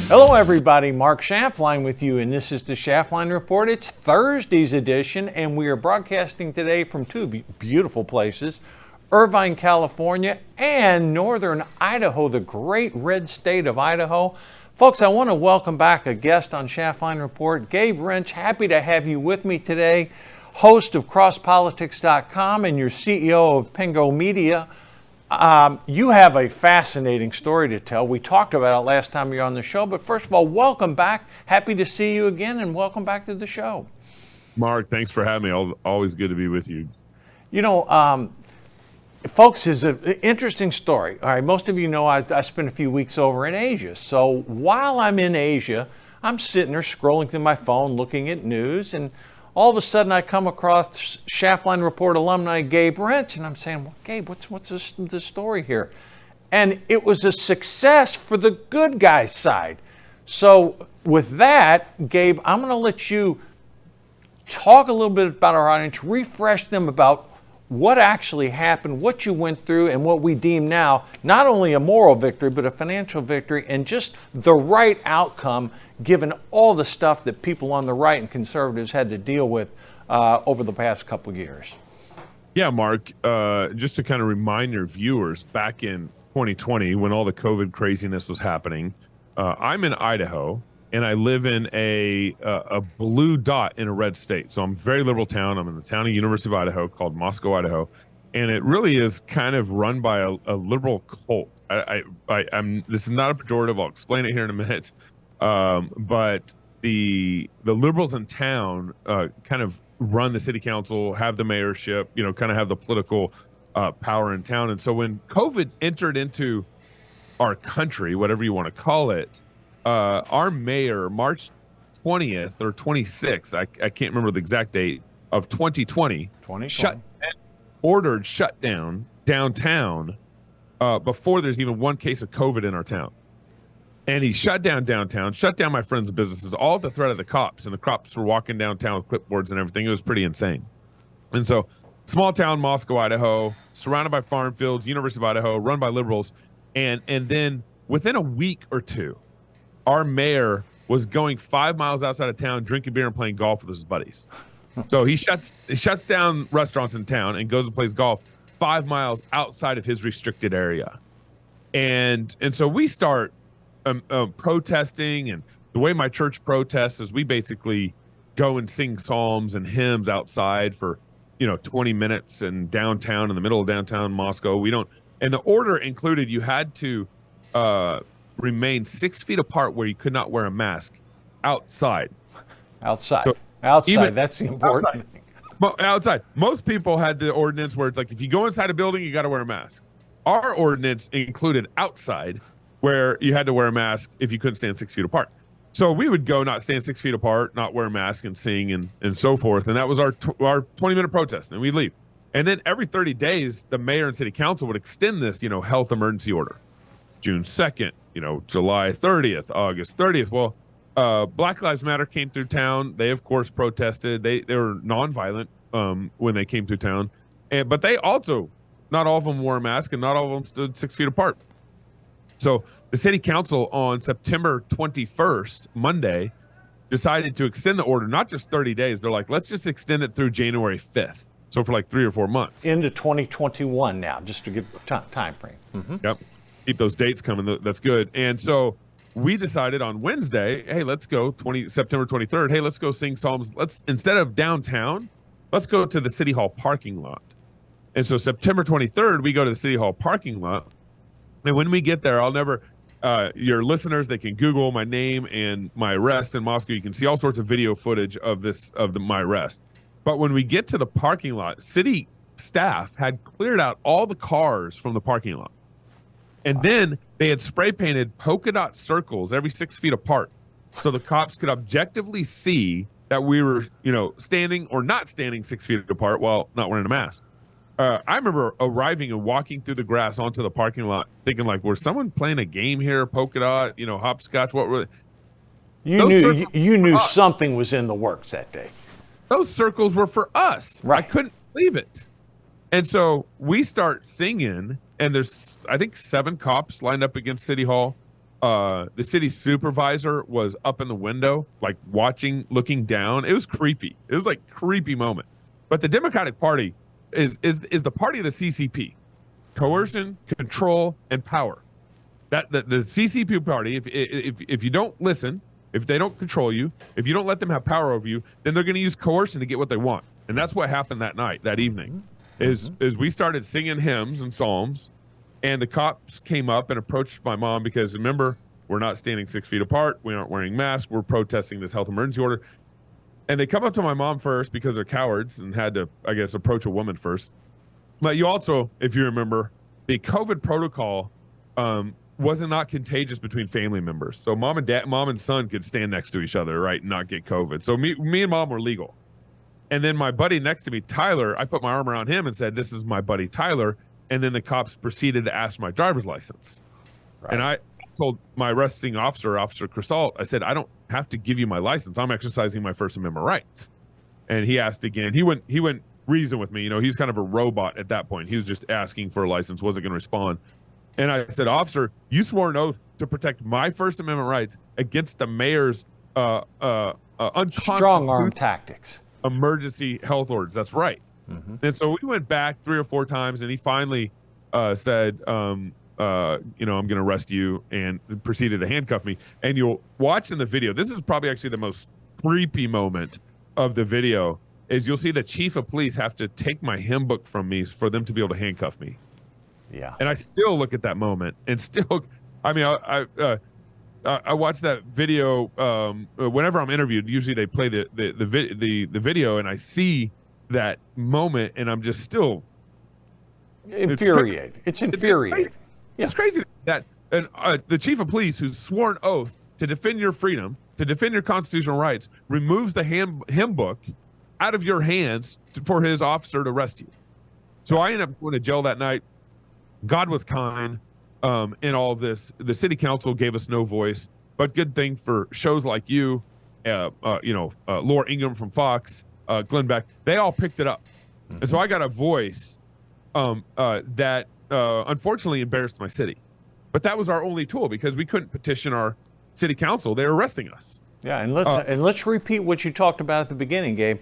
Hello everybody, Mark Schaftlein with you, and this is the Schaftlein Report. It's Thursday's edition, and we are broadcasting today from two beautiful places, Irvine, California, and northern Idaho, the great red state of Idaho. Folks, I want to welcome back a guest on Schaftlein Report, Gabe Rench. Happy to have you with me today, host of CrossPolitics.com and your CEO of Pengo Media. You have a fascinating story to tell. We talked about it last time you were on the show, but first of all, welcome back. Happy to see you again, and welcome back to the show. Mark, thanks for having me. Always good to be with you. You know, folks, it's an interesting story. All right, most of you know I spent a few weeks over in Asia. So while I'm in Asia, I'm sitting there scrolling through my phone, looking at news, and all of a sudden I come across Schaftlein Report alumni Gabe Rench, and I'm saying, well, Gabe, what's the story here? And it was a success for the good guys side. So with that, Gabe, I'm going to let you talk a little bit about our audience, refresh them about what actually happened, what you went through, and what we deem now not only a moral victory, but a financial victory, and just the right outcome given all the stuff that people on the right and conservatives had to deal with over the past couple of years. Yeah, Mark, just to kind of remind your viewers, back in 2020, when all the COVID craziness was happening, I'm in Idaho, and I live in a blue dot in a red state. So I'm a very liberal town. I'm in the town of University of Idaho called Moscow, Idaho. And it really is kind of run by a liberal cult. This is not a pejorative. I'll explain it here in a minute. But the liberals in town kind of run the city council, have the mayorship, kind of have the political power in town. And so when COVID entered into our country, whatever you want to call it, our mayor, March 20th or 26th, I can't remember the exact date, of 2020, ordered shutdown downtown before there's even one case of COVID in our town. And he shut down downtown, shut down my friends' businesses, all at the threat of the cops. And the cops were walking downtown with clipboards and everything. It was pretty insane. And so small town, Moscow, Idaho, surrounded by farm fields, University of Idaho, run by liberals. And then within a week or two, our mayor was going 5 miles outside of town, drinking beer and playing golf with his buddies. So he shuts down restaurants in town and goes and plays golf 5 miles outside of his restricted area. And so we start protesting, and the way my church protests is we basically go and sing psalms and hymns outside for 20 minutes in downtown, in the middle of downtown Moscow. And the order included you had to remain 6 feet apart where you could not wear a mask outside. Outside. So outside. That's the important thing. Outside. Most people had the ordinance where it's like, if you go inside a building, you got to wear a mask. Our ordinance included outside, where you had to wear a mask if you couldn't stand 6 feet apart. So we would go not stand 6 feet apart, not wear a mask, and sing and so forth. And that was our 20-minute protest, and we'd leave. And then every 30 days, the mayor and city council would extend this, health emergency order. June 2nd, July 30th, August 30th. Well, Black Lives Matter came through town. They, of course, protested. They were nonviolent when they came through town. But they also, not all of them wore a mask, and not all of them stood 6 feet apart. So the city council on September 21st, Monday, decided to extend the order, not just 30 days. They're like, let's just extend it through January 5th. So for like 3 or 4 months. Into 2021 now, just to give time frame. Mm-hmm. Yep. Keep those dates coming. That's good. And so we decided on Wednesday, hey, let's go September 23rd. Hey, let's go sing psalms. Instead of downtown, let's go to the city hall parking lot. And so September 23rd, we go to the city hall parking lot. And when we get there, I'll never, your listeners, they can Google my name and my arrest in Moscow. You can see all sorts of video footage of my arrest. But when we get to the parking lot, city staff had cleared out all the cars from the parking lot. And then they had spray painted polka dot circles every 6 feet apart, so the cops could objectively see that we were, standing or not standing 6 feet apart while not wearing a mask. I remember arriving and walking through the grass onto the parking lot, thinking like, was someone playing a game here, polka dot, hopscotch? What were you knew something was in the works that day. Those circles were for us. Right. I couldn't believe it. And so we start singing, and there's, I think, 7 cops lined up against City Hall. The city supervisor was up in the window, like looking down. It was creepy. It was like creepy moment. But the Democratic Party is the party of the CCP, coercion, control, and power. That the CCP party, if you don't listen, if they don't control you, if you don't let them have power over you, then they're going to use coercion to get what they want. And that's what happened that evening. Is we started singing hymns and psalms, and the cops came up and approached my mom because, remember, we're not standing 6 feet apart. We aren't wearing masks. We're protesting this health emergency order. And they come up to my mom first because they're cowards and had to, I guess, approach a woman first. But you also, if you remember, the COVID protocol was not contagious between family members. So mom and son could stand next to each other, right, and not get COVID. So me and mom were legal. And then my buddy next to me, Tyler, I put my arm around him and said, "This is my buddy Tyler." And then the cops proceeded to ask my driver's license. Right. And I told my arresting officer, Officer Crasalt, I said, "I don't have to give you my license. I'm exercising my First Amendment rights." And he asked again. He went reason with me. You know, he's kind of a robot at that point. He was just asking for a license, wasn't going to respond. And I said, "Officer, you swore an oath to protect my First Amendment rights against the mayor's strong arm tactics. Emergency health orders." That's right. Mm-hmm. And so we went back 3 or 4 times, and he finally said, I'm going to arrest you, and proceeded to handcuff me. And you'll watch in the video, this is probably actually the most creepy moment of the video, is you'll see the chief of police have to take my hymn book from me for them to be able to handcuff me. Yeah. And I still look at that moment and still, I mean, I watch that video whenever I'm interviewed. Usually they play the video, and I see that moment, and I'm just still infuriated. It's infuriating. It's crazy that the chief of police, who's sworn oath to defend your freedom, to defend your constitutional rights, removes the hymn book out of your hands for his officer to arrest you. So I ended up going to jail that night. God was kind in all of this. The city council gave us no voice, but good thing for shows like you, Laura Ingraham from Fox, Glenn Beck, they all picked it up. Mm-hmm. And so I got a voice that unfortunately embarrassed my city. But that was our only tool because we couldn't petition our city council. They were arresting us. Yeah, and let's repeat what you talked about at the beginning, Gabe.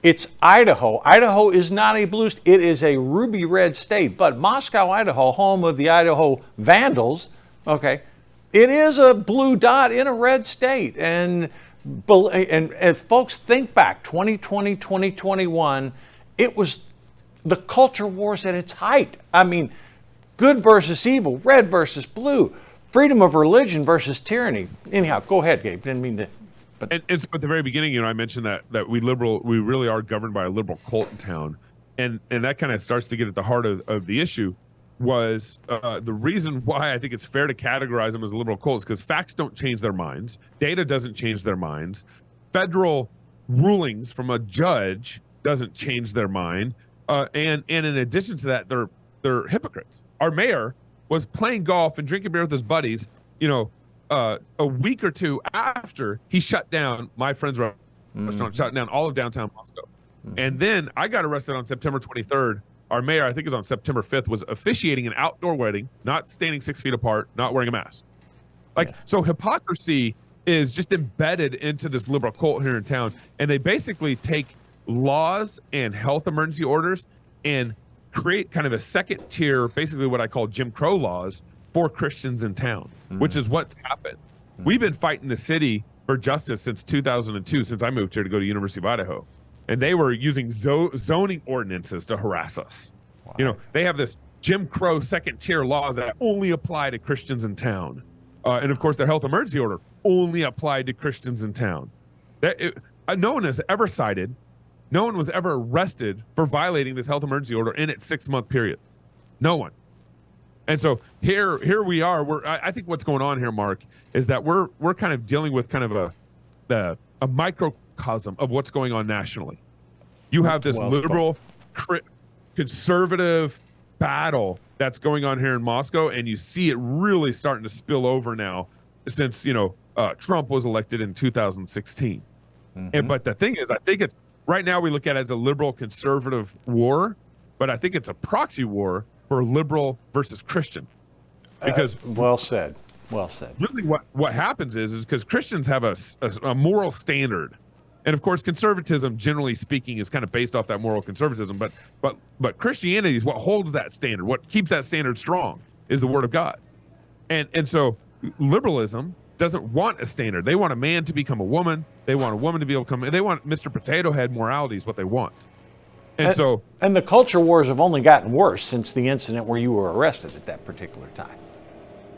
It's Idaho. Idaho is not a blue state. It is a ruby red state. But Moscow, Idaho, home of the Idaho Vandals, okay, it is a blue dot in a red state. And folks, think back, 2020, 2021, it was the culture wars at its height. I mean, good versus evil, red versus blue, freedom of religion versus tyranny. Anyhow, go ahead, Gabe. Didn't mean to. But and so at the very beginning, I mentioned that we really are governed by a liberal cult in town, and that kind of starts to get at the heart of the issue. Was the reason why I think it's fair to categorize them as a liberal cult is because facts don't change their minds, data doesn't change their minds, federal rulings from a judge doesn't change their mind, and in addition to that, they're hypocrites. Our mayor was playing golf and drinking beer with his buddies, a week or two after he shut down my friend's restaurant, shut down all of downtown Moscow. Mm-hmm. And then I got arrested on September 23rd. Our mayor, I think it was on September 5th, was officiating an outdoor wedding, not standing 6 feet apart, not wearing a mask. So hypocrisy is just embedded into this liberal cult here in town. And they basically take laws and health emergency orders and create kind of a second tier, basically what I call Jim Crow laws for Christians in town, which is what's happened. We've been fighting the city for justice since 2002, since I moved here to go to University of Idaho. And they were using zoning ordinances to harass us. Wow. They have this Jim Crow second tier laws that only apply to Christians in town. And of course, their health emergency order only applied to Christians in town. No one has ever cited, no one was ever arrested for violating this health emergency order in its 6-month period. No one. And so here we are. I think what's going on here, Mark, is that we're kind of dealing with kind of a microcosm of what's going on nationally. You have this liberal, conservative battle that's going on here in Moscow, and you see it really starting to spill over now since Trump was elected in 2016. Mm-hmm. But the thing is, I think it's right now we look at it as a liberal conservative war, but I think it's a proxy war for liberal versus Christian, because well said. Well said. Really, what happens is because Christians have a moral standard, and of course, conservatism, generally speaking, is kind of based off that moral conservatism. But Christianity is what holds that standard. What keeps that standard strong is the Word of God, and so liberalism doesn't want a standard. They want a man to become a woman. They want a woman to be able to come. They want Mr. Potato Head morality is what they want. And the culture wars have only gotten worse since the incident where you were arrested at that particular time.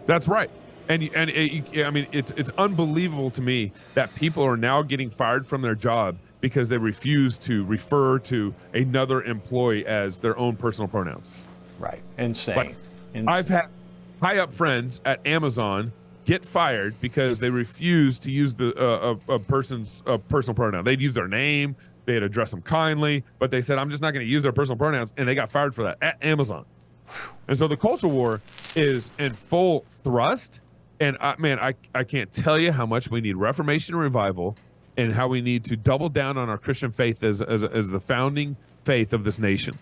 That's right. I mean, it's unbelievable to me that people are now getting fired from their job because they refuse to refer to another employee as their own personal pronouns. Right. Insane. Like, I've had high-up friends at Amazon get fired because they refuse to use a person's personal pronoun. They'd use their name, they'd address them kindly, but they said, I'm just not going to use their personal pronouns, and they got fired for that at Amazon. And so the culture war is in full thrust, and I can't tell you how much we need reformation and revival, and how we need to double down on our Christian faith as the founding faith of this nation.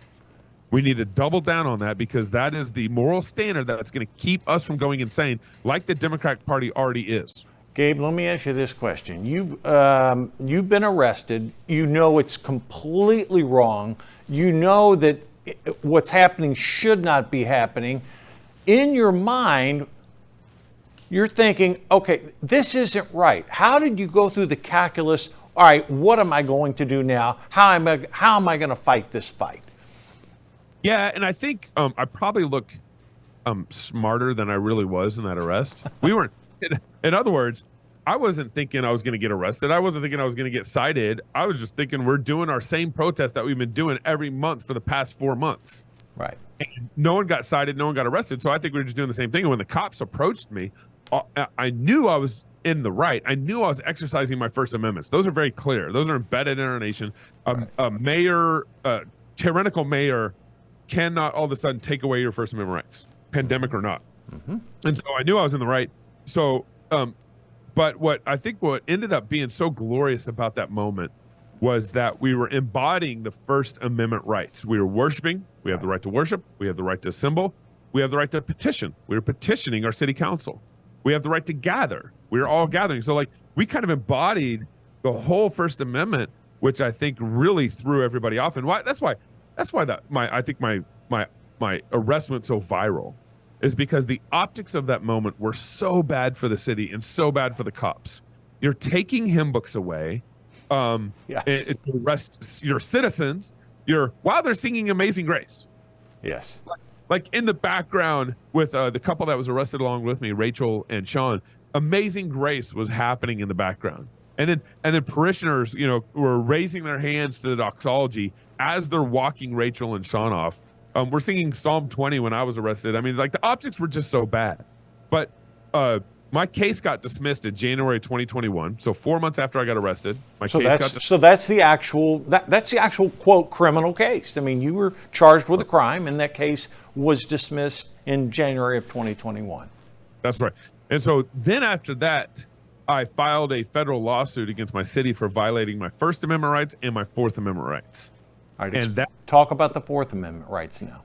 We need to double down on that because that is the moral standard that's going to keep us from going insane, like the Democratic Party already is. Gabe, let me ask you this question. You've been arrested. You know it's completely wrong. You know that what's happening should not be happening. In your mind, you're thinking, okay, this isn't right. How did you go through the calculus? All right, what am I going to do now? How am I going to fight this fight? Yeah, and I think I probably look smarter than I really was in that arrest. We weren't, in other words, I wasn't thinking I was going to get arrested. I wasn't thinking I was going to get cited. I was just thinking we're doing our same protest that we've been doing every month for the past 4 months. Right. And no one got cited. No one got arrested. So I think we were just doing the same thing. And when the cops approached me, I knew I was in the right. I knew I was exercising my First Amendments. Those are very clear. Those are embedded in our nation. A mayor, tyrannical mayor, cannot all of a sudden take away your First Amendment rights, pandemic or not. Mm-hmm. And so I knew I was in the right. So, but what ended up being so glorious about that moment was that we were embodying the First Amendment rights. We were worshiping. We have the right to worship. We have the right to assemble. We have the right to petition. We were petitioning our city council. We have the right to gather. We were all gathering. So like we kind of embodied the whole First Amendment, which I think really threw everybody off. And that's why I think my arrest went so viral, is because the optics of that moment were so bad for the city and so bad for the cops. You're taking hymn books away. It's arrest your citizens. While they're singing Amazing Grace. Yes. Like in the background with the couple that was arrested along with me, Rachel and Sean, Amazing Grace was happening in the background. And then parishioners, were raising their hands to the doxology as they're walking Rachel and Sean off. We're singing Psalm 20 when I was arrested. I mean, like the optics were just so bad. But my case got dismissed in January 2021. So 4 months after I got arrested, So that's the actual quote criminal case. I mean, you were charged with a crime, and that case was dismissed in January of 2021. That's right. And so then after that, I filed a federal lawsuit against my city for violating my First Amendment rights and my Fourth Amendment rights. All right, talk about the Fourth Amendment rights now.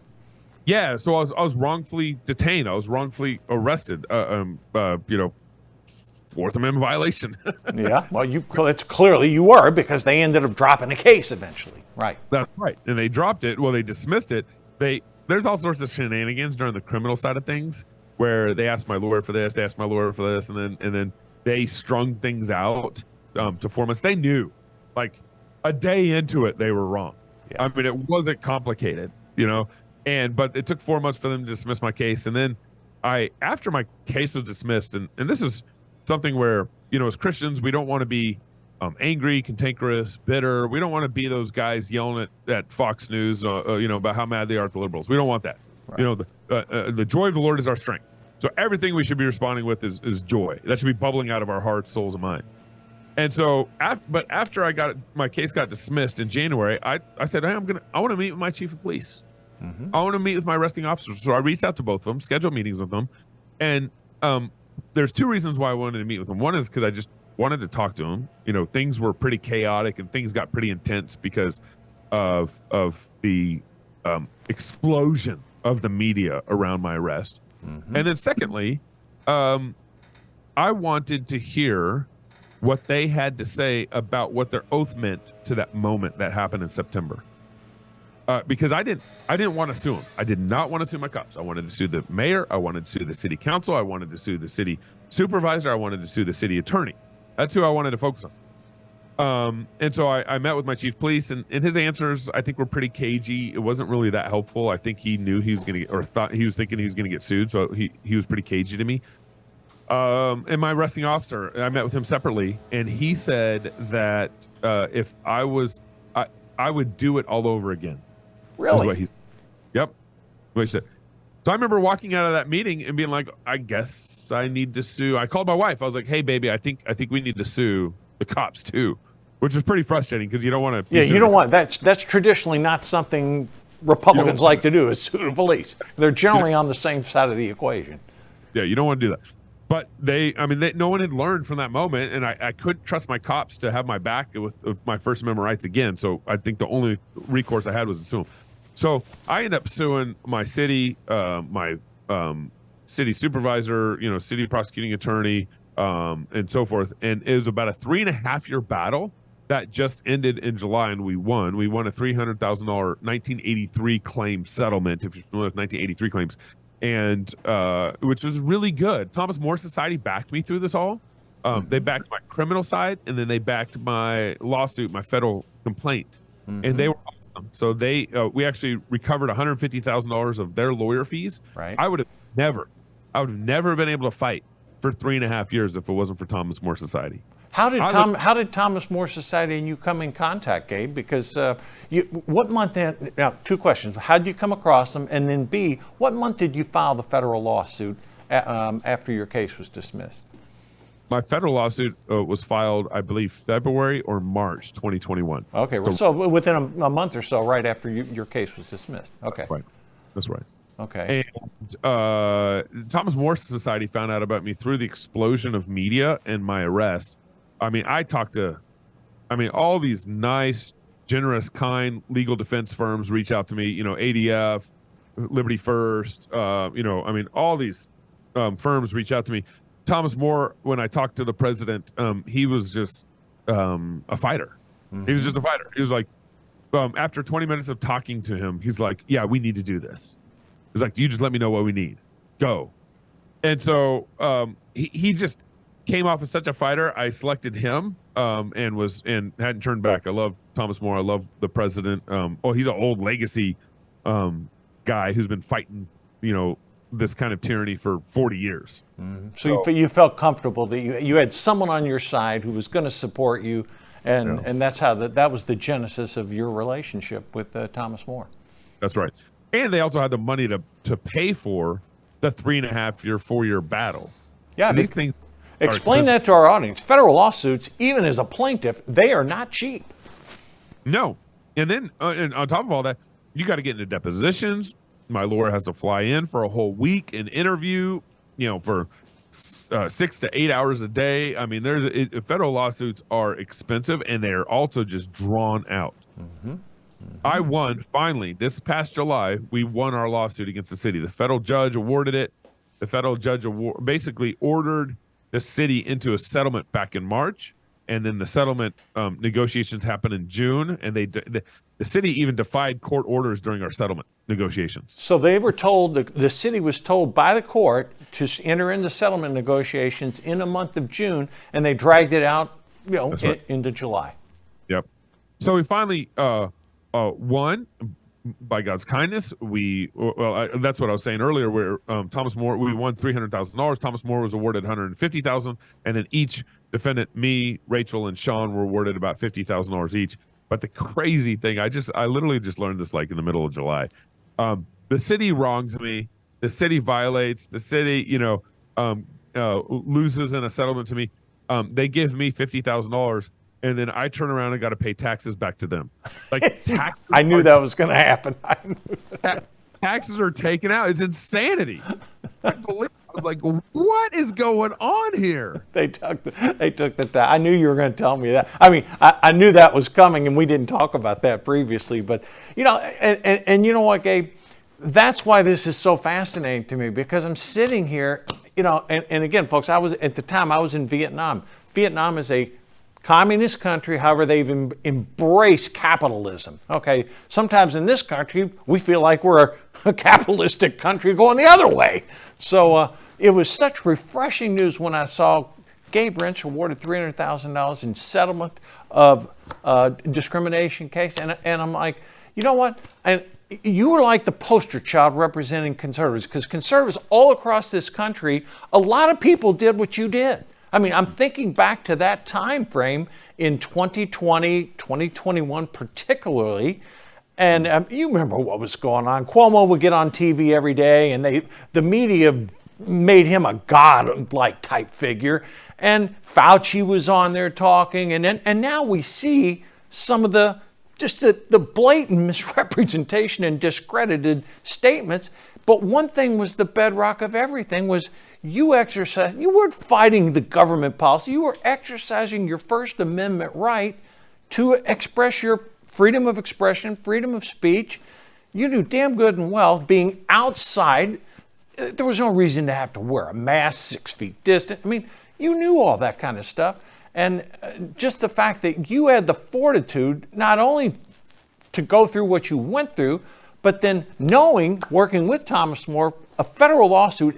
Yeah, so I was wrongfully detained. I was wrongfully arrested. Fourth Amendment violation. Yeah, well, it's clearly you were, because they ended up dropping the case eventually. Right. That's right. And they dropped it. Well, they dismissed it. There's all sorts of shenanigans during the criminal side of things where they asked my lawyer for this, they asked my lawyer for this, and then they strung things out to 4 months. They knew, like a day into it, they were wrong. Yeah. I mean, it wasn't complicated, but it took 4 months for them to dismiss my case. And then after my case was dismissed, and this is something where, as Christians, we don't want to be angry, cantankerous, bitter. We don't want to be those guys yelling at Fox News, about how mad they are at the liberals. We don't want that. Right. The joy of the Lord is our strength. So everything we should be responding with is joy. That should be bubbling out of our hearts, souls, and mind. And so, after my case got dismissed in January, I said, hey, I want to meet with my chief of police. Mm-hmm. I want to meet with my arresting officers. So I reached out to both of them, scheduled meetings with them. And there's two reasons why I wanted to meet with them. One is because I just wanted to talk to them. Things were pretty chaotic and things got pretty intense because of the explosion of the media around my arrest. Mm-hmm. And then secondly, I wanted to hear what they had to say about what their oath meant to that moment that happened in September. Because I didn't want to sue them. I did not want to sue my cops. I wanted to sue the mayor. I wanted to sue the city council. I wanted to sue the city supervisor. I wanted to sue the city attorney. That's who I wanted to focus on. And so I met with my chief of police, and his answers, I think, were pretty cagey. It wasn't really that helpful. I think he knew he was going to or thought he was thinking he was going to get sued. So he was pretty cagey to me. And my arresting officer, I met with him separately, and he said that if I would do it all over again. Really? What yep. What he said. So I remember walking out of that meeting and being like, I guess I need to sue. I called my wife. I was like, hey, baby, I think we need to sue the cops too, which is pretty frustrating because you don't want to. Yeah, you don't want that's traditionally not something Republicans like to do, is sue the police. They're generally on the same side of the equation. Yeah, you don't want to do that. But no one had learned from that moment, and I couldn't trust my cops to have my back with my First Amendment rights again. So I think the only recourse I had was to sue them. So I ended up suing my city, my city supervisor, city prosecuting attorney, and so forth. And it was about a 3.5-year battle that just ended in July, and we won. We won a $300,000 1983 claim settlement, if you're familiar with 1983 claims. And which was really good. Thomas More Society backed me through this all. They backed my criminal side, and then they backed my lawsuit, my federal complaint, and they were awesome. So we actually recovered $150,000 of their lawyer fees. Right. I would have never been able to fight for 3.5 years if it wasn't for Thomas More Society. How did Thomas More Society and you come in contact, Gabe? Because what month? Now, two questions: how did you come across them, and then B, what month did you file the federal lawsuit after your case was dismissed? My federal lawsuit was filed, I believe, February or March 2021. Okay, so within a month or so, right after your case was dismissed. Okay, right, that's right. Okay. And Thomas More Society found out about me through the explosion of media and my arrest. I mean, I talked to, all these nice, generous, kind legal defense firms reach out to me, ADF, Liberty First, all these firms reach out to me. Thomas More, when I talked to the president, he was just a fighter. Mm-hmm. He was just a fighter. He was like, after 20 minutes of talking to him, he's like, yeah, we need to do this. He's like, you just let me know what we need. Go. And so he just came off as such a fighter. I selected him and hadn't turned back. I love Thomas More. I love the president. He's an old legacy guy who's been fighting, this kind of tyranny for 40 years. Mm-hmm. So you felt comfortable that you had someone on your side who was going to support you, and that's how that was the genesis of your relationship with Thomas More. That's right. And they also had the money to pay for the 3.5-year, 4-year battle. Yeah, and these things. Explain that to our audience. Federal lawsuits, even as a plaintiff, they are not cheap. No. And then and on top of all that, you got to get into depositions. My lawyer has to fly in for a whole week and interview, for 6 to 8 hours a day. I mean, federal lawsuits are expensive, and they're also just drawn out. Mm-hmm. Mm-hmm. I won, finally, this past July, we won our lawsuit against the city. The federal judge awarded it. The federal judge basically ordered the city into a settlement back in March, and then the settlement negotiations happened in June, and the city even defied court orders during our settlement negotiations. So they were told, the city was told by the court to enter into settlement negotiations in the month of June, and they dragged it out, into July. Yep. So we finally won. By God's kindness, that's what I was saying earlier, where Thomas More, we won $300,000. Thomas More was awarded $150,000, and then each defendant, me, Rachel, and Sean, were awarded about $50,000 each. But the crazy thing, I literally just learned this like in the middle of July. The city wrongs me. The city violates. The city, loses in a settlement to me. They give me $50,000. And then I turn around and got to pay taxes back to them. Like taxes. I knew that was going to happen. Taxes are taken out. It's insanity. I was like, what is going on here? They took the tax. I knew you were going to tell me that. I mean, I knew that was coming, and we didn't talk about that previously. But and you know what, Gabe? That's why this is so fascinating to me, because I'm sitting here. and again, folks, at the time I was in Vietnam. Vietnam is a communist country, however, they've embraced capitalism. Okay, sometimes in this country, we feel like we're a capitalistic country going the other way. So it was such refreshing news when I saw Gabe Rench awarded $300,000 in settlement of discrimination case. And I'm like, you know what? And you were like the poster child representing conservatives, because conservatives all across this country, a lot of people did what you did. I mean, I'm thinking back to that time frame in 2020, 2021 particularly, and you remember what was going on. Cuomo would get on TV every day, and the media made him a god-like type figure, and Fauci was on there talking, and now we see some of the blatant misrepresentation and discredited statements. But one thing was the bedrock of everything was you weren't fighting the government policy. You were exercising your First Amendment right to express your freedom of expression, freedom of speech. You knew damn good and well being outside, there was no reason to have to wear a mask 6 feet distant. I mean, you knew all that kind of stuff. And just the fact that you had the fortitude not only to go through what you went through, but then knowing, working with Thomas More, a federal lawsuit,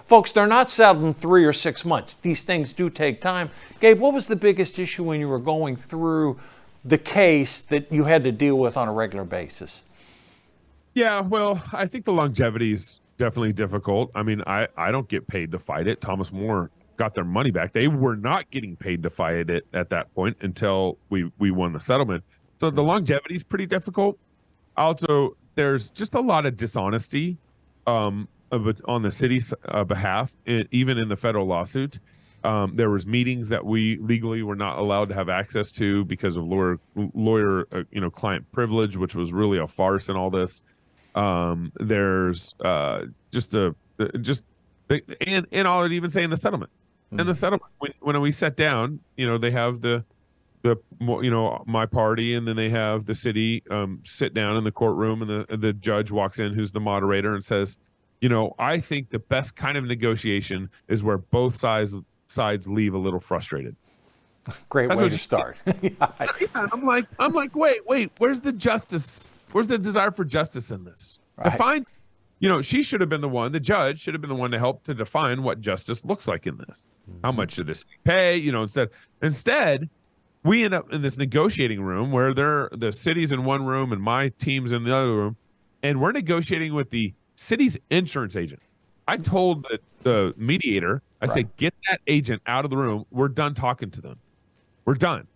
folks, they're not settled in 3 or 6 months. These things do take time. Gabe, what was the biggest issue when you were going through the case that you had to deal with on a regular basis? Yeah, well, I think the longevity is definitely difficult. I mean, I don't get paid to fight it. Thomas More got their money back. They were not getting paid to fight it at that point until we won the settlement. So the longevity is pretty difficult. Also, there's just a lot of dishonesty on the city's behalf, even in the federal lawsuit. There was meetings that we legally were not allowed to have access to because of lawyer client privilege, which was really a farce in all this. There's and I'll even say in the settlement. And the settlement, when we sat down, they have my party, and then they have the city sit down in the courtroom, and the judge walks in, who's the moderator, and says, I think the best kind of negotiation is where both sides leave a little frustrated. Great way to start. Yeah, I'm like, wait, where's the justice? Where's the desire for justice in this? Right. Define, she should have been the judge should have been the one to help to define what justice looks like in this. How much should this pay? Instead, we end up in this negotiating room where the city's in one room and my team's in the other room, and we're negotiating with the city's insurance agent. I told the mediator, I said, get that agent out of the room. We're done talking to them. We're done.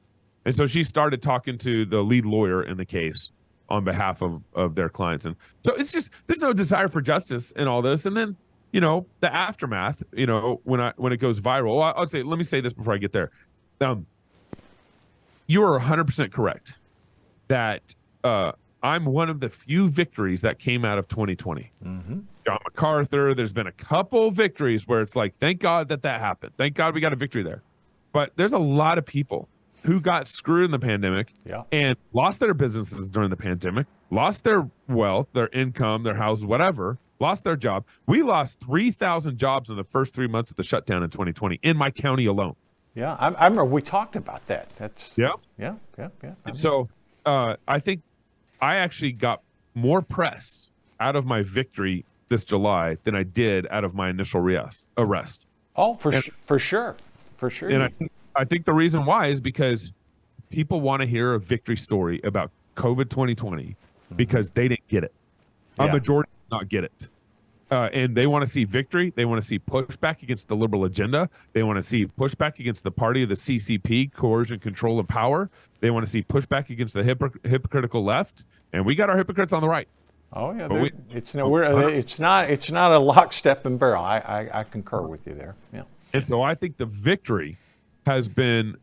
And so she started talking to the lead lawyer in the case on behalf of their clients. And so it's just, there's no desire for justice in all this. And then, the aftermath, when it goes viral, well, I'll say, let me say this before I get there. You are 100% correct that I'm one of the few victories that came out of 2020. John MacArthur, there's been a couple victories where it's like, thank God that happened. Thank God we got a victory there. But there's a lot of people who got screwed in the pandemic and lost their businesses during the pandemic, lost their wealth, their income, their house, whatever, lost their job. We lost 3,000 jobs in the first 3 months of the shutdown in 2020 in my county alone. Yeah, I remember we talked about that. Yeah. And so I think I actually got more press out of my victory this July than I did out of my initial arrest. Oh, for sure. And I think the reason why is because people want to hear a victory story about COVID 2020 because they didn't get it. A majority did not get it. And they want to see victory. They want to see pushback against the liberal agenda. They want to see pushback against the party of the CCP, coercion, control, and power. They want to see pushback against the hypocritical left. And we got our hypocrites on the right. Oh yeah, it's not a lockstep and barrel. I concur with you there. Yeah. And so I think the victory has been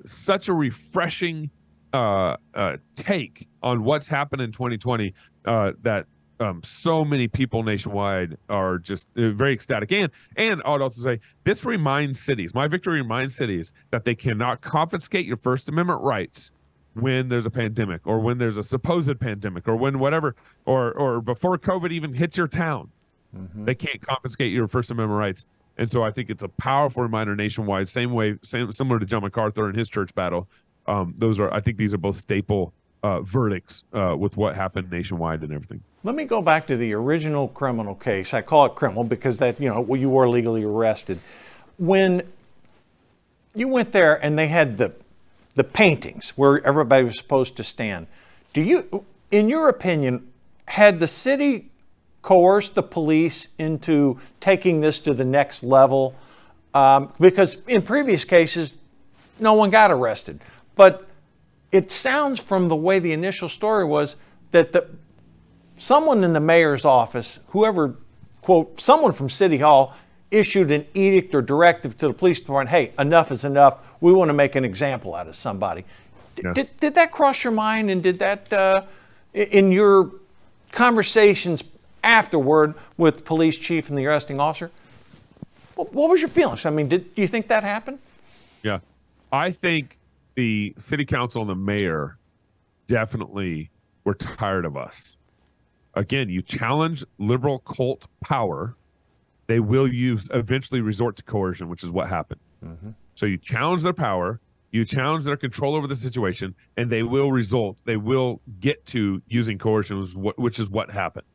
such a refreshing take on what's happened in 2020 that so many people nationwide are just very ecstatic. And I'd also say this reminds cities, my victory reminds cities that they cannot confiscate your First Amendment rights when there's a pandemic or when there's a supposed pandemic or when whatever, or before COVID even hits your town. They can't confiscate your First Amendment rights. And so I think it's a powerful reminder nationwide, similar to John MacArthur and his church battle. I think these are both staple verdicts with what happened nationwide and everything. Let me go back to the original criminal case. I call it criminal because you were legally arrested. When you went there and they had the paintings where everybody was supposed to stand, in your opinion, had the city coerced the police into taking this to the next level? Because in previous cases, no one got arrested. But it sounds from the way the initial story was that someone in the mayor's office, whoever, quote, someone from City Hall issued an edict or directive to the police department, hey, enough is enough. We want to make an example out of somebody. Yeah. Did that cross your mind? And did that, in your conversations afterward with police chief and the arresting officer, what was your feelings? I mean, do you think that happened? Yeah. I think the city council and the mayor definitely were tired of us. Again, you challenge liberal cult power, they will eventually resort to coercion, which is what happened. So you challenge their power, you challenge their control over the situation, and they will get to using coercion, which is what happened.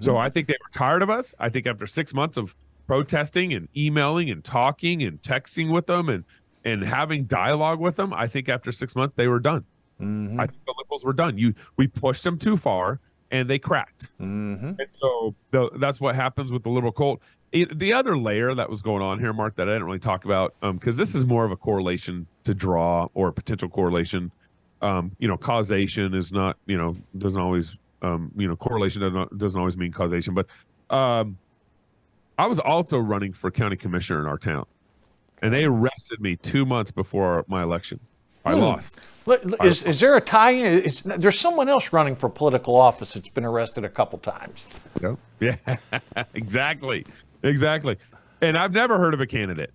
So I think they were tired of us. I think after 6 months of protesting and emailing and talking and texting with them and having dialogue with them, I think after 6 months they were done. I think the liberals were done. We pushed them too far and they cracked. And so that's what happens with the liberal cult. The other layer that was going on here, Mark, that I didn't really talk about, because this is more of a correlation to draw or a potential correlation. Causation is not, doesn't always, correlation doesn't always mean causation. But I was also running for county commissioner in our town, and they arrested me 2 months before my election. I lost. Is there a tie-in? There's someone else running for political office that's been arrested a couple times. Yep. Yeah, exactly. And I've never heard of a candidate,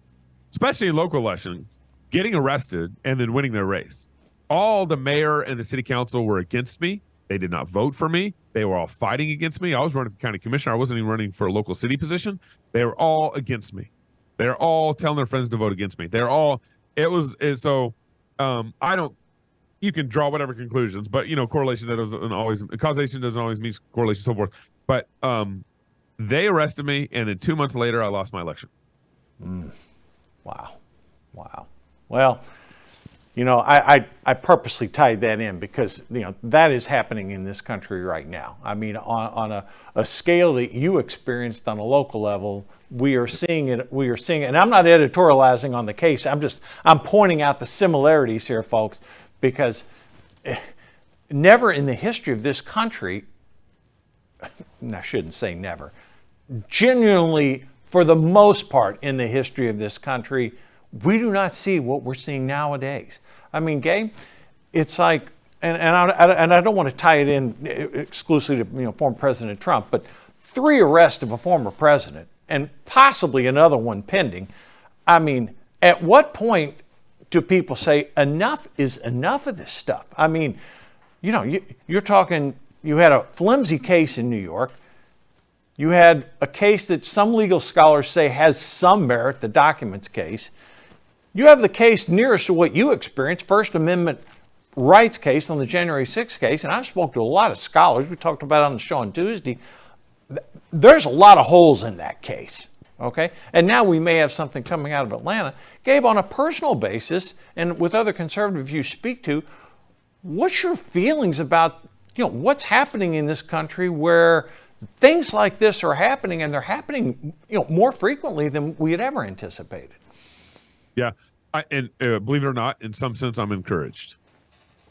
especially in local elections, getting arrested and then winning their race. All the mayor and the city council were against me. They did not vote for me. They were all fighting against me. I was running for county commissioner. I wasn't even running for a local city position. They were all against me. They're all telling their friends to vote against me. You can draw whatever conclusions, but causation doesn't always mean correlation, so forth. But they arrested me, and then 2 months later, I lost my election. Wow. Well, I purposely tied that in because that is happening in this country right now. I mean, on a scale that you experienced on a local level, we are seeing it. And I'm not editorializing on the case. I'm pointing out the similarities here, folks, because never in the history of this country, I shouldn't say never, genuinely, for the most part in the history of this country, we do not see what we're seeing nowadays. I mean, Gabe, it's like, and I don't want to tie it in exclusively to former President Trump, but 3 arrests of a former president and possibly another one pending. I mean, at what point do people say enough is enough of this stuff? I mean, you're talking. You had a flimsy case in New York. You had a case that some legal scholars say has some merit, the documents case. You have the case nearest to what you experienced, First Amendment rights case on the January 6th case, and I've spoken to a lot of scholars. We talked about it on the show on Tuesday. There's a lot of holes in that case, okay? And now we may have something coming out of Atlanta. Gabe, on a personal basis, and with other conservatives you speak to, what's your feelings about what's happening in this country where things like this are happening, and they're happening more frequently than we had ever anticipated? Yeah, and believe it or not, in some sense, I'm encouraged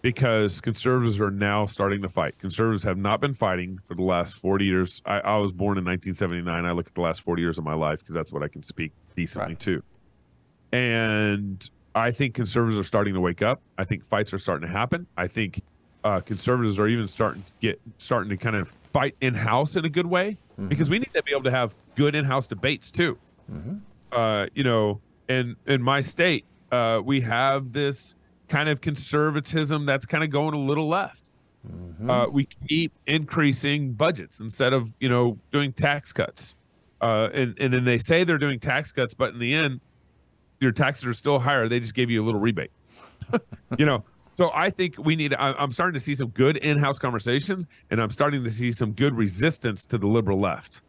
because conservatives are now starting to fight. Conservatives have not been fighting for the last 40 years. I was born in 1979. I look at the last 40 years of my life because that's what I can speak decently to. And I think conservatives are starting to wake up. I think fights are starting to happen. I think conservatives are even starting to kind of fight in-house in a good way because we need to be able to have good in-house debates too. And in my state, we have this kind of conservatism that's kind of going a little left. We keep increasing budgets instead of doing tax cuts, and then they say they're doing tax cuts, but in the end, your taxes are still higher. They just gave you a little rebate. So I think we need. I'm starting to see some good in-house conversations, and I'm starting to see some good resistance to the liberal left.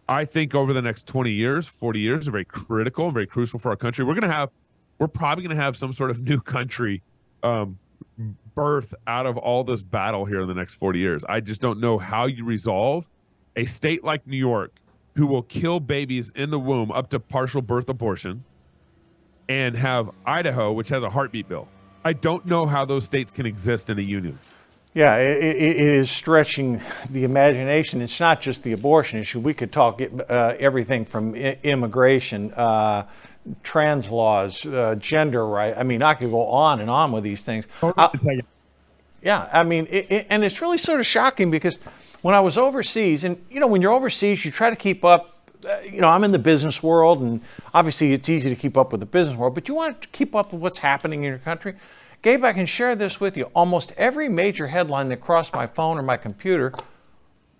I think over the next 20 years, 40 years are very critical and very crucial for our country. We're probably going to have some sort of new country birth out of all this battle here in the next 40 years. I just don't know how you resolve a state like New York who will kill babies in the womb up to partial birth abortion and have Idaho, which has a heartbeat bill. I don't know how those states can exist in a union. Yeah, it is stretching the imagination. It's not just the abortion issue. We could talk everything from immigration, trans laws, gender rights. I mean, I could go on and on with these things. Yeah, I mean, and it's really sort of shocking because when I was overseas, and when you're overseas, you try to keep up. I'm in the business world, and obviously it's easy to keep up with the business world, but you want to keep up with what's happening in your country. Gabe, I can share this with you. Almost every major headline that crossed my phone or my computer,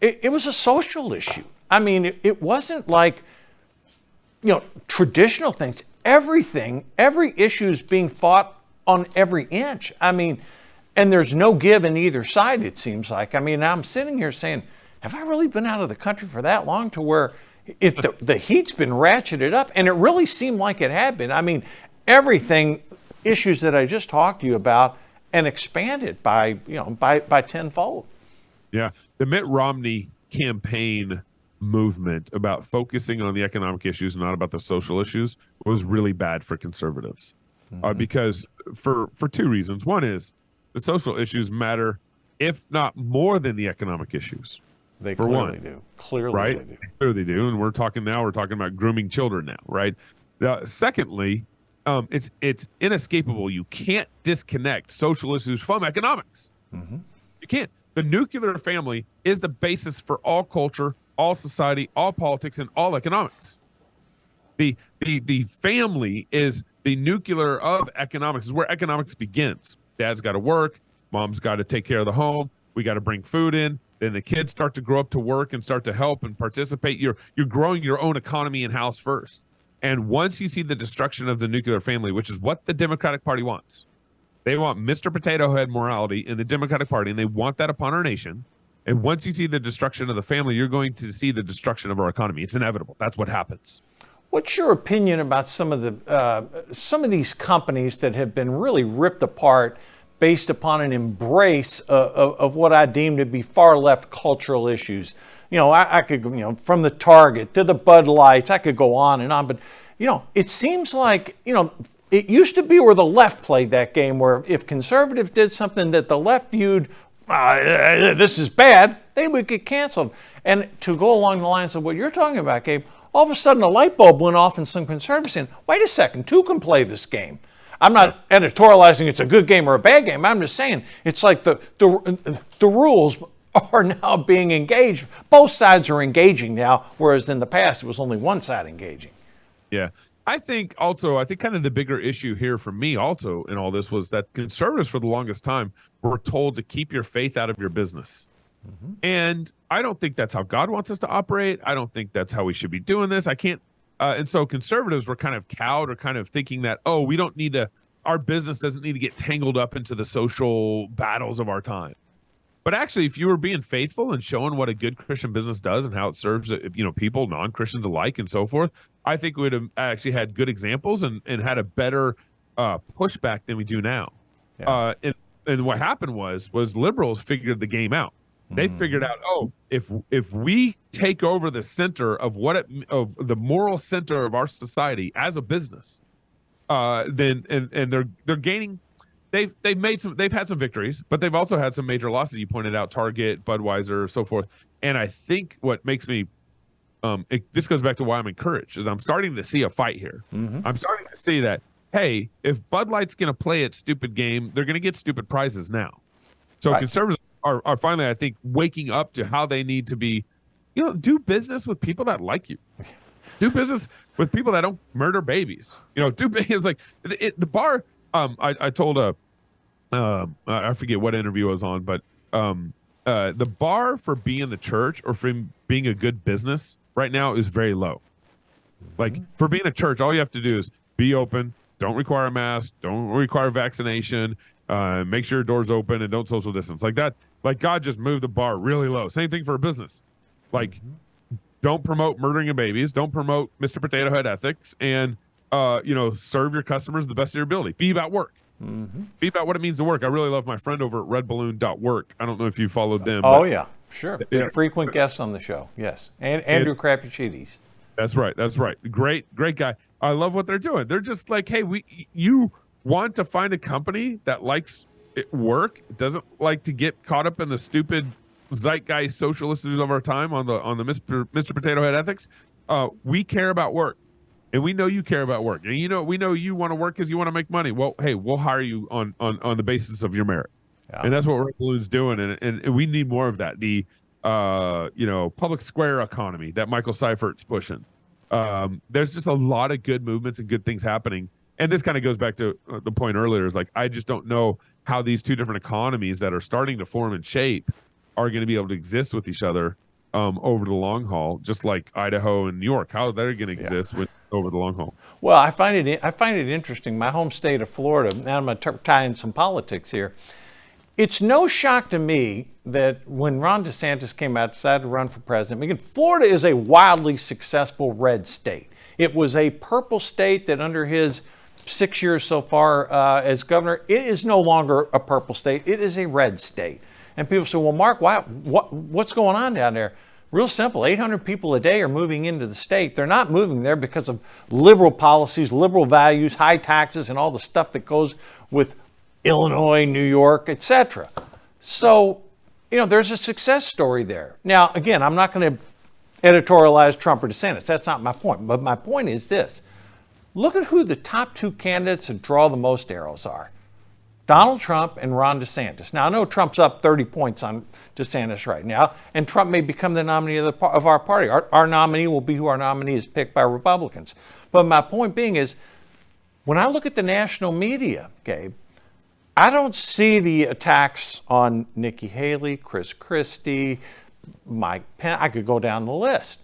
it was a social issue. I mean, it wasn't like, traditional things. Every issue is being fought on every inch. I mean, and there's no give in either side, it seems like. I mean, I'm sitting here saying, have I really been out of the country for that long to where the heat's been ratcheted up? And it really seemed like it had been. I mean, issues that I just talked to you about and expanded by tenfold. Yeah. The Mitt Romney campaign movement about focusing on the economic issues, not about the social issues, was really bad for conservatives. Because for two reasons. One is the social issues matter, if not more than the economic issues. They clearly do. Clearly right? they do. Clearly they do. And we're talking about grooming children now, right? Secondly, it's inescapable. You can't disconnect social issues from economics. You can't. The nuclear family is the basis for all culture, all society, all politics, and all economics. The family is the nuclear of economics. Is where economics begins. Dad's got to work. Mom's got to take care of the home. We got to bring food in. Then the kids start to grow up to work and start to help and participate. You're growing your own economy in house first. And once you see the destruction of the nuclear family, which is what the Democratic Party wants, they want Mr. Potato Head morality in the Democratic Party, and they want that upon our nation. And once you see the destruction of the family, you're going to see the destruction of our economy. It's inevitable. That's what happens. What's your opinion about some of these companies that have been really ripped apart based upon an embrace of what I deem to be far left cultural issues? I could, from the Target to the Bud Lights, I could go on and on, but, it seems like, it used to be where the left played that game, where if conservatives did something that the left viewed, this is bad, they would get canceled. And to go along the lines of what you're talking about, Gabe, all of a sudden a light bulb went off in some conservatives saying, wait a second, two can play this game. I'm not editorializing it's a good game or a bad game. I'm just saying it's like the rules are now being engaged. Both sides are engaging now, whereas in the past it was only one side engaging. Yeah. I think kind of the bigger issue here for me also in all this was that conservatives for the longest time were told to keep your faith out of your business. And I don't think that's how God wants us to operate. I don't think that's how we should be doing this. I can't. And so conservatives were kind of cowed or kind of thinking that, we don't need to, our business doesn't need to get tangled up into the social battles of our time. But actually, if you were being faithful and showing what a good Christian business does and how it serves, people, non-Christians alike and so forth, I think we would have actually had good examples and had a better pushback than we do now. Yeah. And what happened was liberals figured the game out. They figured out, if we take over the center of of the moral center of our society as a business, then they're gaining. They've had some victories, but they've also had some major losses. You pointed out Target, Budweiser, so forth. And I think what makes me this goes back to why I'm encouraged is I'm starting to see a fight here. I'm starting to see that, hey, if Bud Light's going to play its stupid game, they're going to get stupid prizes now. So right. Conservatives are finally, I think, waking up to how they need to be, do business with people that like you. Do business with people that don't murder babies. Do business like the bar. I told I forget what interview I was on, but the bar for being the church or for being a good business right now is very low. Like for being a church, all you have to do is be open, don't require a mask, don't require vaccination, make sure your door's open and don't social distance. Like that, like God just moved the bar really low. Same thing for a business. Like don't promote murdering of babies, don't promote Mr. Potato Head ethics, and serve your customers the best of your ability. Be about work. Be about what it means to work. I really love my friend over at redballoon.work. I don't know if you followed them. Oh, yeah, sure. They're frequent guests on the show. Yes. And Andrew Crapuchides. That's right. That's right. Great guy. I love what they're doing. They're just like, hey, you want to find a company that likes work, doesn't like to get caught up in the stupid zeitgeist socialist of our time on the Mr. Potato Head ethics. We care about work. And we know you care about work. And we know you want to work because you want to make money. Well, hey, we'll hire you on the basis of your merit. Yeah. And that's what Red Balloon's doing. And we need more of that. The public square economy that Michael Seifert's pushing. There's just a lot of good movements and good things happening. And this kind of goes back to the point earlier, is like, I just don't know how these two different economies that are starting to form and shape are going to be able to exist with each other over the long haul, just like Idaho and New York, how they're going to exist over the long haul. Well, I find it interesting. My home state of Florida, now I'm going to tie in some politics here. It's no shock to me that when Ron DeSantis came out, decided to run for president, again, Florida is a wildly successful red state. It was a purple state that under his 6 years so far as governor, it is no longer a purple state. It is a red state. And people say, well, Mark, what's going on down there? Real simple. 800 people a day are moving into the state. They're not moving there because of liberal policies, liberal values, high taxes, and all the stuff that goes with Illinois, New York, etc. So, there's a success story there. Now, again, I'm not going to editorialize Trump or DeSantis. That's not my point. But my point is this. Look at who the top two candidates that draw the most arrows are. Donald Trump and Ron DeSantis. Now, I know Trump's up 30 points on DeSantis right now, and Trump may become the nominee of our party. Our nominee will be who our nominee is picked by Republicans. But my point being is, when I look at the national media, Gabe, I don't see the attacks on Nikki Haley, Chris Christie, Mike Pence. I could go down the list.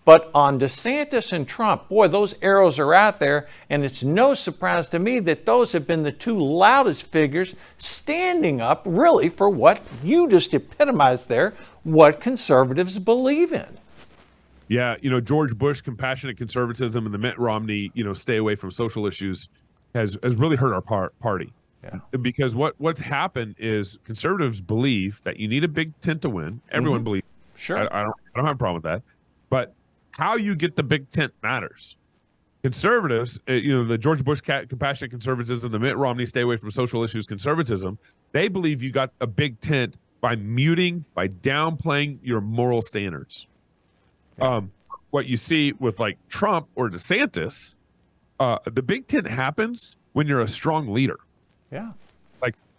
But on DeSantis and Trump, boy, those arrows are out there, and it's no surprise to me that those have been the two loudest figures standing up really for what you just epitomized there, what conservatives believe in. Yeah, George Bush, compassionate conservatism, and the Mitt Romney, stay away from social issues has really hurt our party. Yeah. Because what's happened is conservatives believe that you need a big tent to win. Everyone believes. Sure. I don't have a problem with that. But how you get the big tent matters. Conservatives, the George Bush compassionate conservatism, the Mitt Romney stay away from social issues conservatism, they believe you got a big tent by downplaying your moral standards. Yeah. What you see with like Trump or DeSantis, the big tent happens when you're a strong leader. Yeah.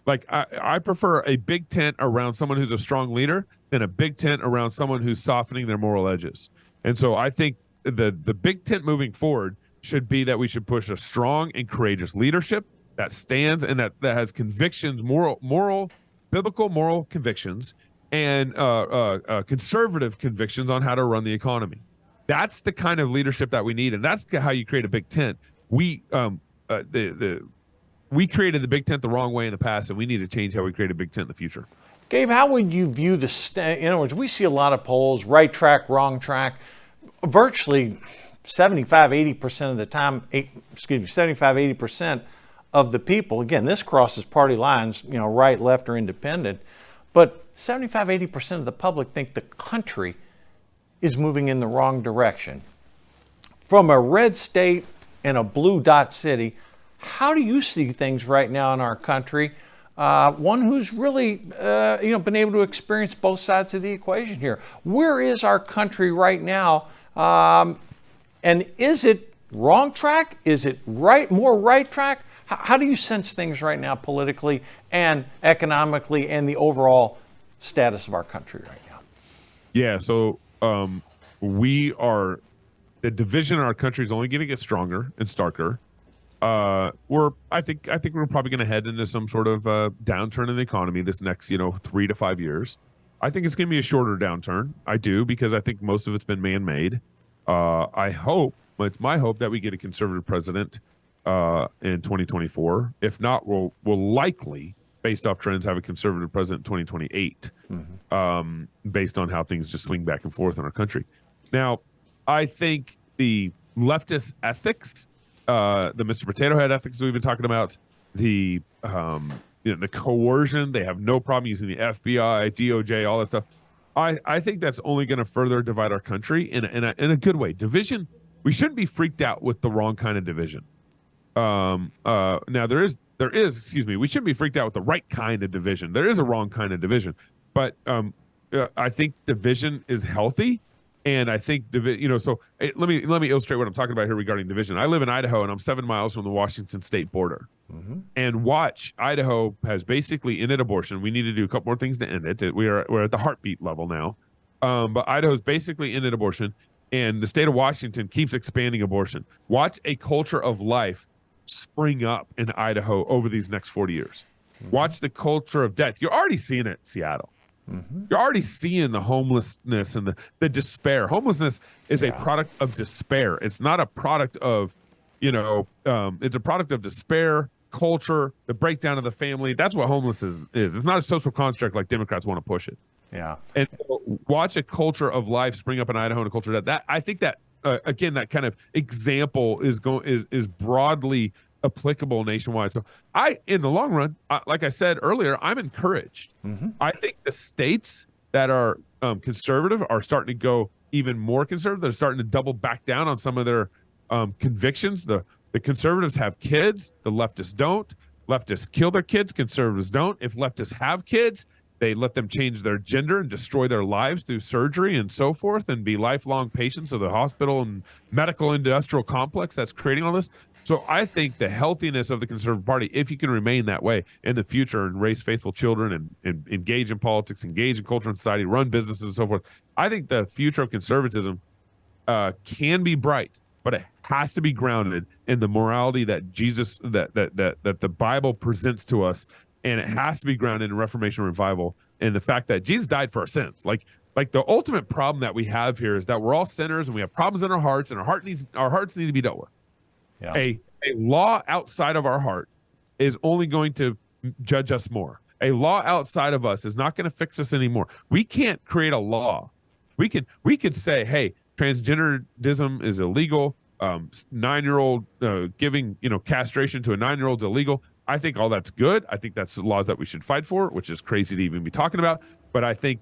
Like I prefer a big tent around someone who's a strong leader than a big tent around someone who's softening their moral edges. And so I think the big tent moving forward should be that we should push a strong and courageous leadership that stands and that has convictions, biblical moral convictions, and conservative convictions on how to run the economy. That's the kind of leadership that we need, and that's how you create a big tent. We created the big tent the wrong way in the past, and we need to change how we create a big tent in the future. Gabe, how would you view in other words, we see a lot of polls, right track, wrong track. Virtually 75-80% of the time, 75-80% of the people, again, this crosses party lines, right, left, or independent, but 75-80% of the public think the country is moving in the wrong direction. From a red state and a blue dot city, how do you see things right now in our country? One who's really, been able to experience both sides of the equation here. Where is our country right now? And is it wrong track? Is it more right track? How do you sense things right now politically and economically and the overall status of our country right now? Yeah, so the division in our country is only going to get stronger and starker. I think we're probably going to head into some sort of downturn in the economy this next 3 to 5 years. I think it's going to be a shorter downturn. I do, because I think most of it's been man-made. It's my hope that we get a conservative president in 2024. If not, we'll likely, based off trends, have a conservative president in 2028, based on how things just swing back and forth in our country. Now, I think the leftist ethics, the Mr. Potato Head ethics we've been talking about, the coercion, they have no problem using the FBI, DOJ, all that stuff. I think that's only going to further divide our country in a good way. Division, we shouldn't be freaked out with the wrong kind of division. Now there is, we shouldn't be freaked out with the right kind of division. There is a wrong kind of division, but I think division is healthy. And I think, let me illustrate what I'm talking about here regarding division. I live in Idaho, and I'm 7 miles from the Washington state border. And Idaho has basically ended abortion. We need to do a couple more things to end it. We're at the heartbeat level now. But Idaho's basically ended abortion, and the state of Washington keeps expanding abortion. Watch a culture of life spring up in Idaho over these next 40 years. Watch the culture of death. You're already seeing it in Seattle. You're already seeing the homelessness and the despair. Homelessness is a product of despair. It's not a product of, it's a product of despair, culture, the breakdown of the family. That's what homelessness is. It's not a social construct like Democrats want to push it. Yeah. And watch a culture of life spring up in Idaho, and a culture that I think that again, that kind of example is broadly applicable nationwide. So in the long run, like I said earlier, I'm encouraged. I think the states that are conservative are starting to go even more conservative. They're starting to double back down on some of their convictions. The conservatives have kids. The leftists don't. Leftists kill their kids. Conservatives don't. If leftists have kids, they let them change their gender and destroy their lives through surgery and so forth, and be lifelong patients of the hospital and medical industrial complex that's creating all this. So I think the healthiness of the Conservative Party, if you can remain that way in the future and raise faithful children and engage in politics, engage in culture and society, run businesses and so forth, I think the future of conservatism can be bright, but it has to be grounded in the morality that Jesus, that the Bible presents to us, and it has to be grounded in Reformation revival and the fact that Jesus died for our sins. Like the ultimate problem that we have here is that we're all sinners and we have problems in our hearts, and our hearts need to be dealt with. Yeah. A law outside of our heart is only going to judge us more. A law outside of us is not going to fix us anymore. We can't create a law. We could say, hey, transgenderism is illegal. 9-year-old giving castration to a 9-year-old is illegal. I think all that's good. I think that's the laws that we should fight for, which is crazy to even be talking about. But I think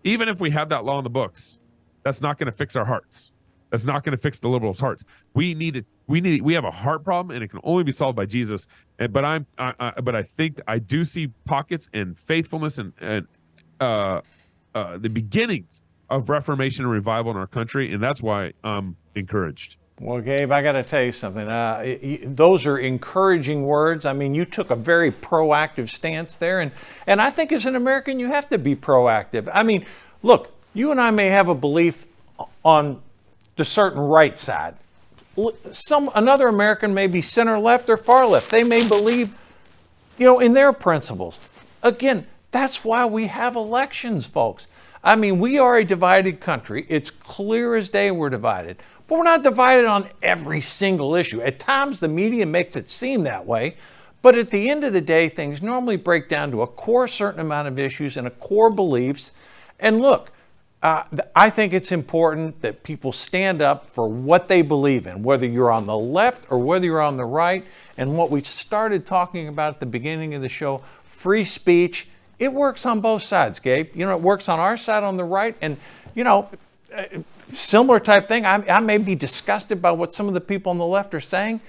even if we have that law in the books, that's not going to fix our hearts. That's not going to fix the liberals' hearts. We have a heart problem, and it can only be solved by Jesus. But I think I do see pockets in faithfulness and the beginnings of Reformation and revival in our country, and that's why I'm encouraged. Well, Gabe, I got to tell you something. Those are encouraging words. I mean, you took a very proactive stance there, and I think as an American, you have to be proactive. I mean, look, you and I may have a belief on the certain right side. Another American may be center left or far left. They may believe, in their principles. Again, that's why we have elections, folks. I mean, we are a divided country. It's clear as day we're divided. But we're not divided on every single issue. At times, the media makes it seem that way. But at the end of the day, things normally break down to a core certain amount of issues and a core beliefs. And look, I think it's important that people stand up for what they believe in, whether you're on the left or whether you're on the right. And what we started talking about at the beginning of the show, free speech, it works on both sides, Gabe. It works on our side on the right. And, similar type thing. I may be disgusted by what some of the people on the left are saying,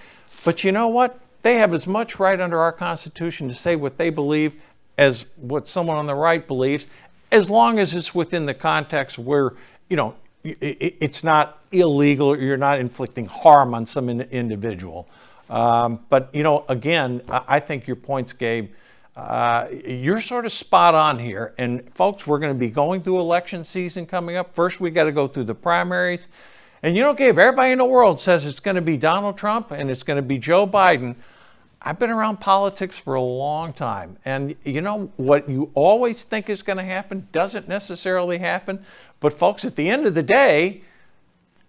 but you know what? They have as much right under our Constitution to say what they believe as what someone on the right believes, as long as it's within the context where, it's not illegal or you're not inflicting harm on some individual. But, again, I think your points, Gabe, you're sort of spot on here. And folks, we're going to be going through election season coming up. First, we got to go through the primaries. And Gabe, everybody in the world says it's going to be Donald Trump and it's going to be Joe Biden. I've been around politics for a long time. And what you always think is going to happen doesn't necessarily happen. But folks, at the end of the day,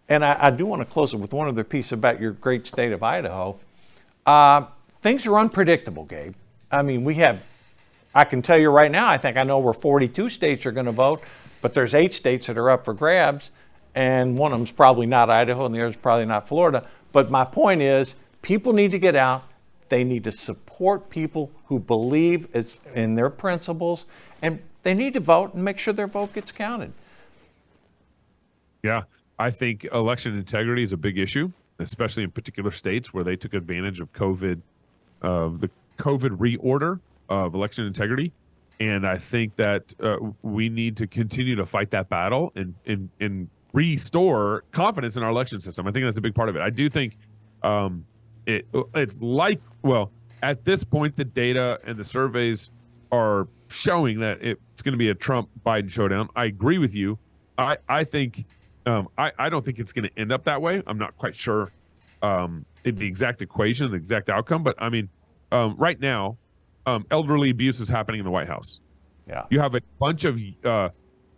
and I do want to close it with one other piece about your great state of Idaho. Things are unpredictable, Gabe. I mean, I can tell you right now, I think I know where 42 states are going to vote, but there's 8 states that are up for grabs. And one of them's probably not Idaho and the other's probably not Florida. But my point is, people need to get out. They need to support people who believe in their principles, and they need to vote and make sure their vote gets counted. Yeah, I think election integrity is a big issue, especially in particular states where they took advantage of the COVID reorder of election integrity. And I think that we need to continue to fight that battle and restore confidence in our election system. I think that's a big part of it. I do think at this point, the data and the surveys are showing that it's going to be a Trump-Biden showdown. I agree with you. I think I don't think it's going to end up that way. I'm not quite sure the exact equation, the exact outcome. But I mean, right now, elderly abuse is happening in the White House. Yeah, you have a bunch of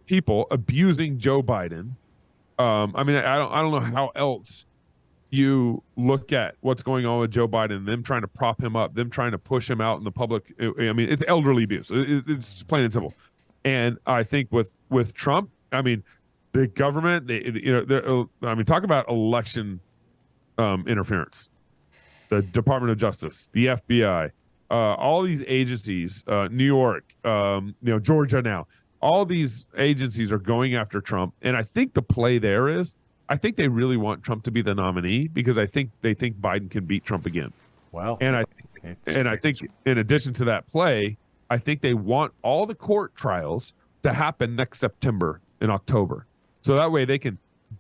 people abusing Joe Biden. I mean, I don't know how else you look at what's going on with Joe Biden, them trying to prop him up, them trying to push him out in the public. I mean, it's elderly abuse. It's plain and simple. And I think with Trump, I mean, the government, talk about election interference. The Department of Justice, the FBI, all these agencies, New York, Georgia now, all these agencies are going after Trump. And I think the play there is, I think they really want Trump to be the nominee because I think they think Biden can beat Trump again. Well, and I think in addition to that play, I think they want all the court trials to happen next September and October. So that way they can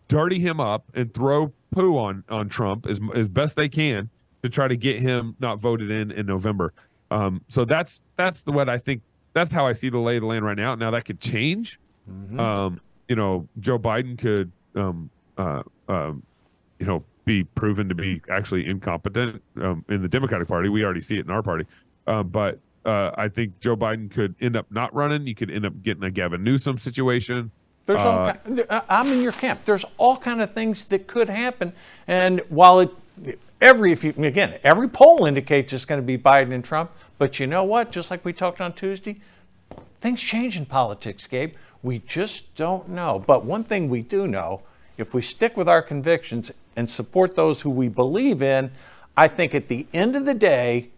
dirty him up and throw poo on Trump as best they can to try to get him not voted in November. So that's what I think. That's how I see the lay of the land right now. Now that could change. Mm-hmm. Joe Biden could, be proven to be actually incompetent in the Democratic Party. We already see it in our party. But I think Joe Biden could end up not running. You could end up getting a Gavin Newsom situation. I'm in your camp. There's all kind of things that could happen. And while every poll indicates it's going to be Biden and Trump, but you know what? Just like we talked on Tuesday, things change in politics, Gabe. We just don't know. But one thing we do know, if we stick with our convictions and support those who we believe in, I think at the end of the day,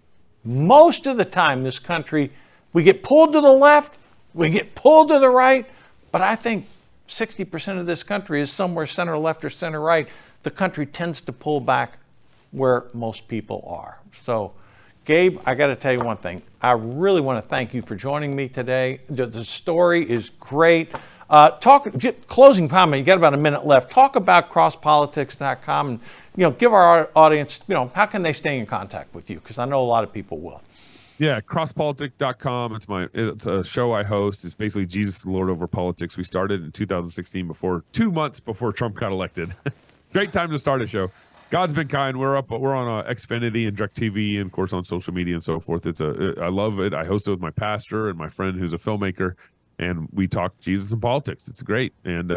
most of the time this country, we get pulled to the left, we get pulled to the right, but I think 60% of this country is somewhere center left or center right. The country tends to pull back where most people are. So, Gabe, I got to tell you one thing. I really want to thank you for joining me today. The story is great. Closing comment, you got about a minute left. Talk about CrossPolitic.com and, give our audience, how can they stay in contact with you? Because I know a lot of people will. Yeah, CrossPolitic.com. It's a show I host. It's basically Jesus the Lord over politics. We started in 2016 2 months before Trump got elected. Great time to start a show. God's been kind. We're on Xfinity and DirecTV and of course on social media and so forth. I love it. I host it with my pastor and my friend who's a filmmaker, and we talk Jesus and politics. It's great. And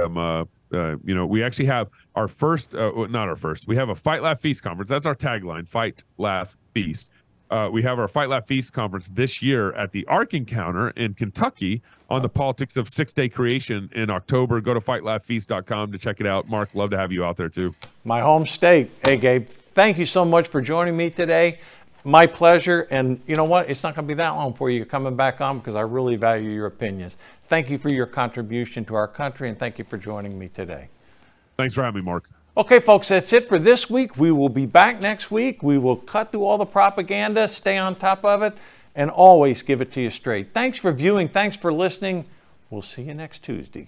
we actually have our first, not our first. We have a Fight, Laugh, Feast conference. That's our tagline: Fight, Laugh, Feast. We have our Fight, Laugh, Feast conference this year at the Ark Encounter in Kentucky on the politics of 6-day creation in October. Go to fightlaughfeast.com to check it out. Mark, love to have you out there too. My home state. Hey, Gabe, thank you so much for joining me today. My pleasure. And you know what? It's not going to be that long before you're coming back on because I really value your opinions. Thank you for your contribution to our country, and thank you for joining me today. Thanks for having me, Mark. Okay, folks, that's it for this week. We will be back next week. We will cut through all the propaganda, stay on top of it, and always give it to you straight. Thanks for viewing. Thanks for listening. We'll see you next Tuesday.